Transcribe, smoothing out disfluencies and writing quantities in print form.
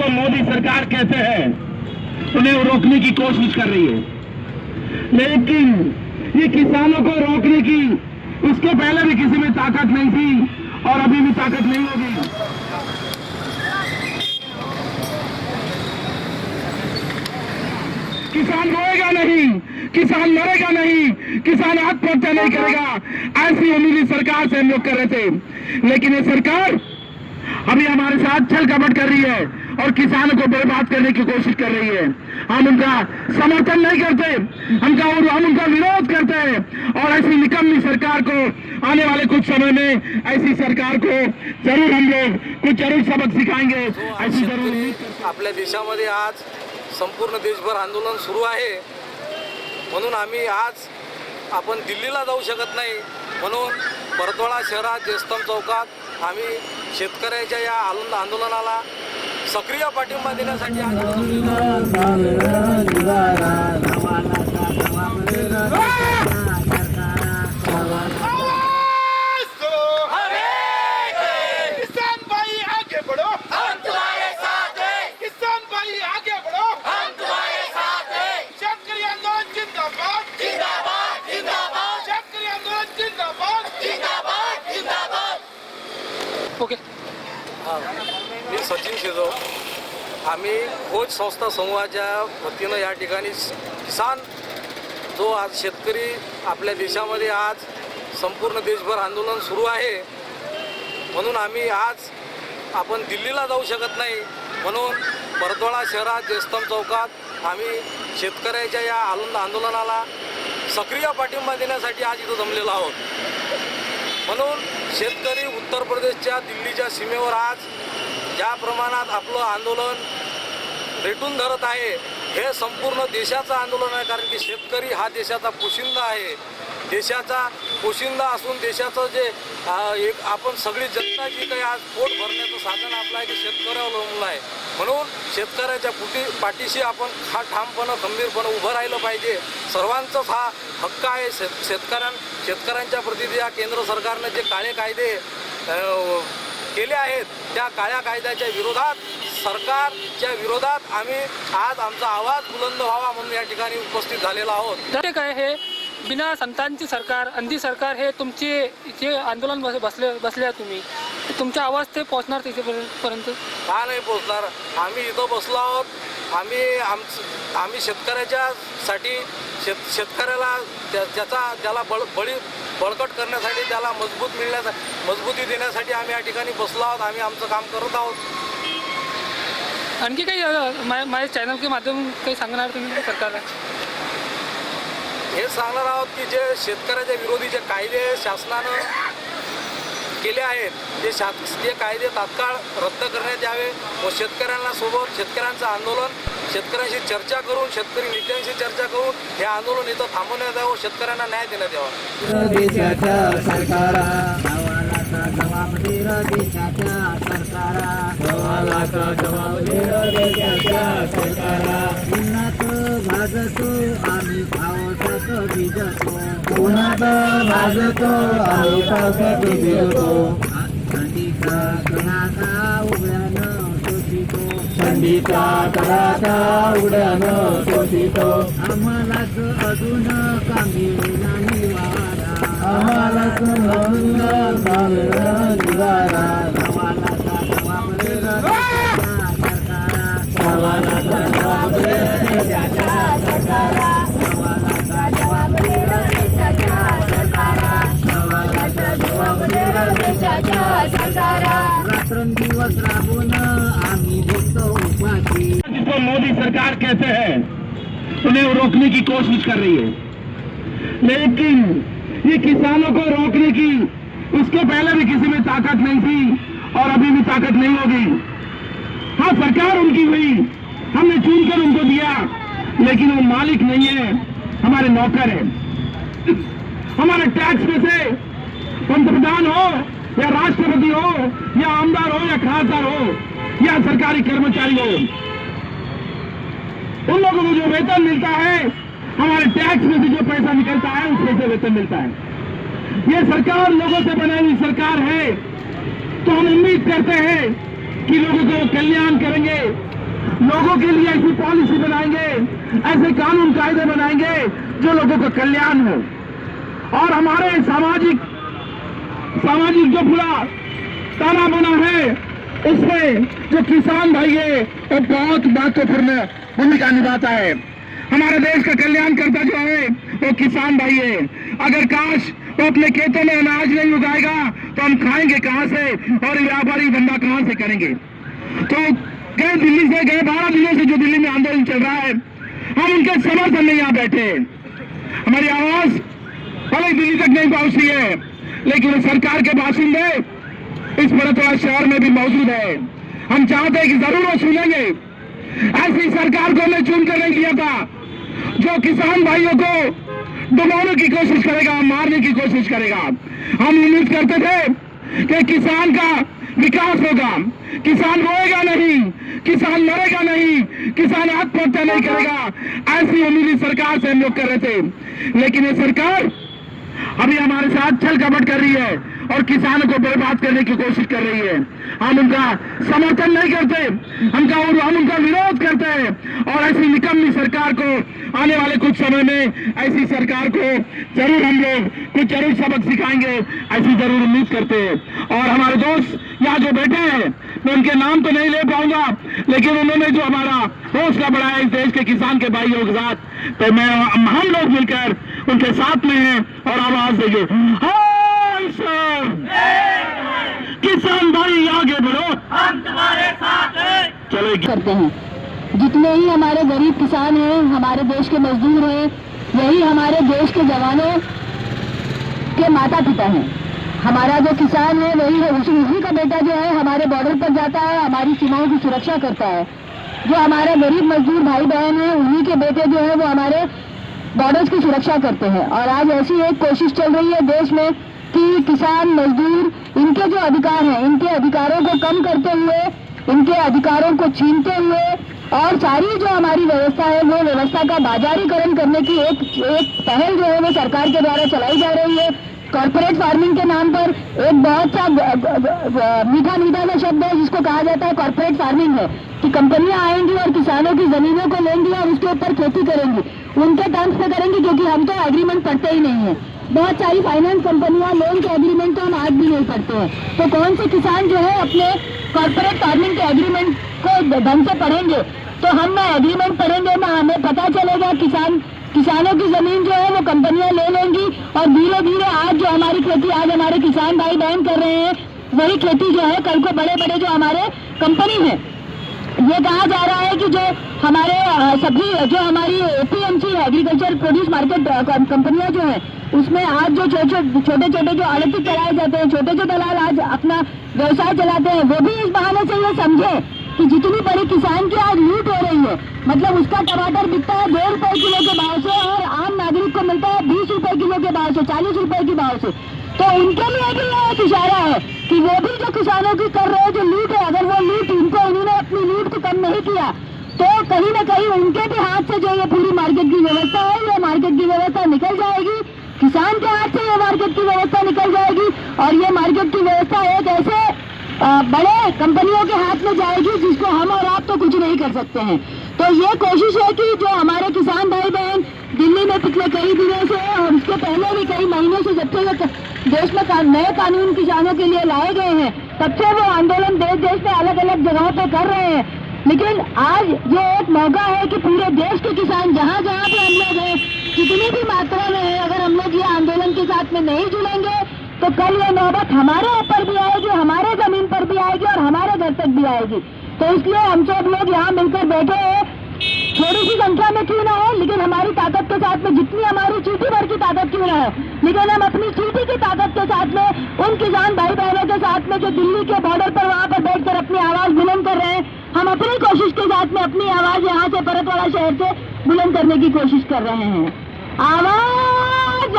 जिसको मोदी सरकार कहते हैं, उन्हें रोकने की कोशिश कर रही है। लेकिन ये किसानों को रोकने की इसके पहले भी किसी में ताकत नहीं थी और अभी भी ताकत नहीं होगी। किसान रोएगा नहीं, किसान मरेगा नहीं, किसान आत्महत्या नहीं करेगा, ऐसी उम्मीद इस सरकार से हम लोग कर रहे थे। लेकिन ये सरकार अभी हमारे साथ छल कपट कर रही है और किसानों को बर्बाद करने की कोशिश कर रही है। हम उनका समर्थन नहीं करते, हम उनका विरोध करते हैं और ऐसी निकम्मी सरकार को आने वाले कुछ समय में ऐसी सरकार को जरूर हम लोग कुछ जरूर सबक सिखाएंगे। ऐसी जरूर आपल्या देशामध्ये आज संपूर्ण देशभर आंदोलन सुरू आहे, म्हणून आम्ही आज आपण दिल्लीला जाऊ शकत नाही, म्हणून परतवाडा शहरात जयस्तंभ चौकात आम्ही शेतकऱ्याच्या या आंदोलनाला सक्रिय पाठिंबा देण्यासाठी मी सचिन शिजो आम्ही खोज संस्था समूहाच्या वतीनं या ठिकाणी किसान जो आज शेतकरी आपल्या देशामध्ये आज संपूर्ण देशभर आंदोलन सुरू आहे, म्हणून आम्ही आज आपण दिल्लीला जाऊ शकत नाही, म्हणून परतवाडा शहरात जयस्तंभ चौकात आम्ही शेतकऱ्याच्या या आंदोलनाला सक्रिय पाठिंबा देण्यासाठी आज इथं जमलेलो आहोत। म्हणून शेतकरी उत्तर प्रदेशच्या दिल्लीच्या सीमेवर आज ज्या प्रमाणात आपलं आंदोलन रेटून धरत आहे, हे संपूर्ण देशाचं आंदोलन आहे, कारण की शेतकरी हा देशाचा पोशिंदा आहे। देशाचा पोशिंदा असून देशाचं जे एक आपण सगळी जनता जी काही आज पोट भरण्याचं साधन आपलं आहे, की शेतकऱ्यावर अवलंबून आहे, म्हणून शेतकऱ्याच्या पाठीशी आपण ठामपणे खंबीरपणे उभं राहिलं पाहिजे। सर्वांचाच हा हक्क आहे। शेतकऱ्यांच्या प्रति या केंद्र सरकारने जे काळे कायदे केले आहेत, त्या काळ्या कायद्याच्या विरोधात, सरकारच्या विरोधात आम्ही आज आमचा आवाज बुलंद व्हावा म्हणून या ठिकाणी उपस्थित झालेलो आहोत। ते काय हे बिना संतांची सरकार, अंधी सरकार, हे तुमचे जे आंदोलन बसले तुम्ही, तुमचा आवाज ते पोहोचणार तिथेपर्यंत का नाही पोहोचणार? आम्ही इथं बसलो आहोत, आम्ही शेतकऱ्याच्यासाठी शेतकऱ्याला त्याला बळकट करण्यासाठी, त्याला मजबूती देण्यासाठी आम्ही या ठिकाणी बसलो आहोत। आम्ही आमचं काम करत आहोत। आणखी काही माझ्या चॅनल के माध्यम काही सांगणार तुम्ही सरकारला? हे सांगणार आहोत की जे शेतकऱ्याच्या विरोधी जे कायदे शासनानं केले आहेत, ते कायदे तात्काळ रद्द करण्यात यावे व शेतकऱ्यांचं आंदोलन, शेतकऱ्यांशी चर्चा करून, शेतकरी नेत्यांशी चर्चा करून हे आंदोलन इथं थांबवण्यात यावं, शेतकऱ्यांना न्याय देण्यात यावा। थंडीचा तडाखा उड्यानं शोषितो, आम्हालाच अजून कामिळेना निवारा, आम्हालाच अजून कामिळेना निवारा, रात्रंदिवस राबून आम्ही बघतो उपाशी, जिसको मोदी सरकार कहते हैं, उन्हें रोकने की कोशिश कर रही है। लेकिन ये किसानों को रोकने की इसके पहले भी किसी में ताकत नहीं थी और अभी भी ताकत नहीं होगी। हाँ, सरकार उनकी हुई, हमने चुनकर उनको दिया, लेकिन वो मालिक नहीं है, हमारे नौकर है। हमारे टैक्स में से पंतप्रधान हो या राष्ट्रपति हो या आमदार हो या खासदार हो या सरकारी कर्मचारी हो, उन लोगों को जो वेतन मिलता है, हमारे टैक्स में से जो पैसा निकलता है, उसमें से वेतन मिलता है। ये सरकार लोगों से बनाई हुई सरकार है, तो हम उम्मीद करते हैं कि लोगों को कल्याण करेंगे, लोगों के लिए ऐसी पॉलिसी बनाएंगे, ऐसे कानून कायदे बनाएंगे जो लोगों का कल्याण हो। और हमारे सामाजिक जो पूरा ताना बना है उसमें जो किसान भाई है वो बहुत महत्वपूर्ण भूमिका निभाता है। हमारे देश का कल्याण करता जो है वो किसान भाई है। अगर काश वो अपने खेतों में अनाज नहीं उगाएगा तो हम खाएंगे कहां से और व्यापारी धंधा कहां से करेंगे। तो गए दिल्ली से, गए 12 दिनों से जो दिल्ली में आंदोलन चल रहा है, हम उनके समर्थन में यहाँ बैठे। हमारी आवाज भले दिल्ली तक नहीं पहुंचती है, लेकिन सरकार के बाशिंदे इस बड़ौदा शहर में भी मौजूद है। हम चाहते हैं कि जरूर वो सुनेंगे। ऐसी सरकार को हमने चुन कर नहीं दिया था जो किसान भाइयों को डुबाने की कोशिश करेगा, मारने की कोशिश करेगा। हम उम्मीद करते थे कि किसान का विकास होगा, किसान रोएगा नहीं, किसान मरेगा नहीं, किसान आत्महत्या नहीं करेगा। ऐसी उम्मीद सरकार से हम लोग कर रहे थे, लेकिन ये सरकार अभी हमारे साथ छल कपट कर रही है और किसानों को बर्बाद करने की कोशिश कर रही है। हम उनका समर्थन नहीं करते, हम उनका विरोध करते हैं। और ऐसी निकम्मी सरकार को आने वाले कुछ समय में ऐसी सरकार को जरूर हम लोग कुछ जरूर सबक सिखाएंगे, ऐसी जरूर उम्मीद करते हैं। और हमारे दोस्त यहाँ जो बैठे हैं, मैं उनके नाम तो नहीं ले पाऊंगा, लेकिन उन्होंने जो हमारा हौसला बढ़ाया इस देश के किसान के भाइयों के साथ, तो मैं हम लोग मिलकर उनके साथ में हैं और आवाज देंगे, किसान भाई आगे बढ़ो, हम तुम्हारे साथ हैं। चलो करते हैं। जितने ही हमारे गरीब किसान हैं, हमारे देश के मजदूर हैं, यही हमारे देश के जवानों के माता पिता हैं। हमारा जो किसान है वही है, उसी का बेटा जो है हमारे बॉर्डर पर जाता है, हमारी सीमाओं की सुरक्षा करता है। जो हमारे गरीब मजदूर भाई बहन हैं, उन्हीं के बेटे जो है वो हमारे बॉर्डर्स की सुरक्षा करते हैं। और आज ऐसी एक कोशिश चल रही है देश में कि किसान मजदूर इनके जो अधिकार हैं, इनके अधिकारों को कम करते हुए, इनके अधिकारों को छीनते हुए और सारी जो हमारी व्यवस्था है वो व्यवस्था का बाजारीकरण करने की एक पहल जो है वो सरकार के द्वारा चलाई जा रही है। कॉर्पोरेट फार्मिंग के नाम पर एक बहुत सा मीठा सा शब्द है जिसको कहा जाता है कॉर्पोरेट फार्मिंग है, कि कंपनियां आएंगी और किसानों की जमीनों को लेंगी और उसके ऊपर खेती करेंगी, उनके टर्म्स पे करेंगी, क्योंकि हम तो एग्रीमेंट पढ़ते ही नहीं है। बहुत सारी फाइनेंस कंपनियां लोन के एग्रीमेंट तो हम आज भी नहीं पढ़ते हैं। तो कौन से किसान जो है अपने कॉर्पोरेट फार्मिंग के एग्रीमेंट को ढंग से पढ़ेंगे? तो हम ना एग्रीमेंट पढ़ेंगे ना हमें पता चलेगा। किसानों की जमीन जो है वो कंपनियां ले लेंगी और धीरे धीरे आज जो हमारी खेती आज हमारे किसान भाई बहन कर रहे हैं, वही खेती जो है कल को बड़े बड़े जो हमारे कंपनी है, ये कहा जा रहा है कि जो हमारे सब्जी जो हमारी APMC एग्रीकल्चर प्रोड्यूस मार्केट कंपनियां जो है, उसमें आज जो छोटे छोटे जो आड़ती चलाए जाते हैं, छोटे जो दलाल आज अपना व्यवसाय चलाते हैं, वो भी इस बहाने से ये समझे कि जितनी बड़ी किसान की आज लूट हो रही है, मतलब उसका टमाटर बिकता है 2 रुपए किलो के भाव से और आम नागरिक को मिलता है 20 रुपए किलो के भाव से, 40 रुपए के भाव से। तो उनके लिए भी एक इशारा है कि वो भी जो किसानों की कर रहे हैं जो लूट है, अगर वो लूट उन्होंने अपनी लूट को कम नहीं किया तो कहीं ना कहीं उनके भी हाथ से जो ये पूरी मार्केट की व्यवस्था है, ये मार्केट की व्यवस्था निकल जाएगी। किसान के हाथ से ये मार्केट की व्यवस्था निकल जाएगी और ये मार्केट की व्यवस्था एक ऐसे बड़े कंपनियों के हाथ में जाएगी जिसको हम और आप तो कुछ नहीं कर सकते हैं। तो ये कोशिश है कि जो हमारे किसान भाई बहन दिल्ली में पिछले कई दिनों से और उसके पहले भी कई महीनों से जब से देश में नए कानून किसानों के लिए लाए गए हैं, तब से वो आंदोलन देश में अलग अलग जगहों पे कर रहे हैं। लेकिन आज ये एक मौका है कि पूरे देश के किसान जहाँ जहाँ पे हम लोग हैं, जितनी भी मात्रा में है, अगर हम लोग ये आंदोलन के साथ में नहीं जुड़ेंगे तो कल ये नौबत हमारे ऊपर भी आएगी, हमारे जमीन पर भी आएगी और हमारे घर तक भी आएगी। तो इसलिए हम सब लोग यहाँ मिलकर बैठे हैं, थोड़ी सी संख्या में क्यों ना हो, लेकिन हमारी ताकत के साथ में, जितनी हमारी चीटी भर की ताकत क्यों ना हो, लेकिन हम अपनी चीटी की ताकत के साथ में उन किसान भाई बहनों के साथ में जो दिल्ली के बॉर्डर पर वहाँ पर बैठकर अपनी आवाज बुलंद कर रहे हैं, हम अपनी कोशिश के साथ में अपनी आवाज यहाँ से परतवाड़ा शहर से बुलंद करने की कोशिश कर रहे हैं। आवाज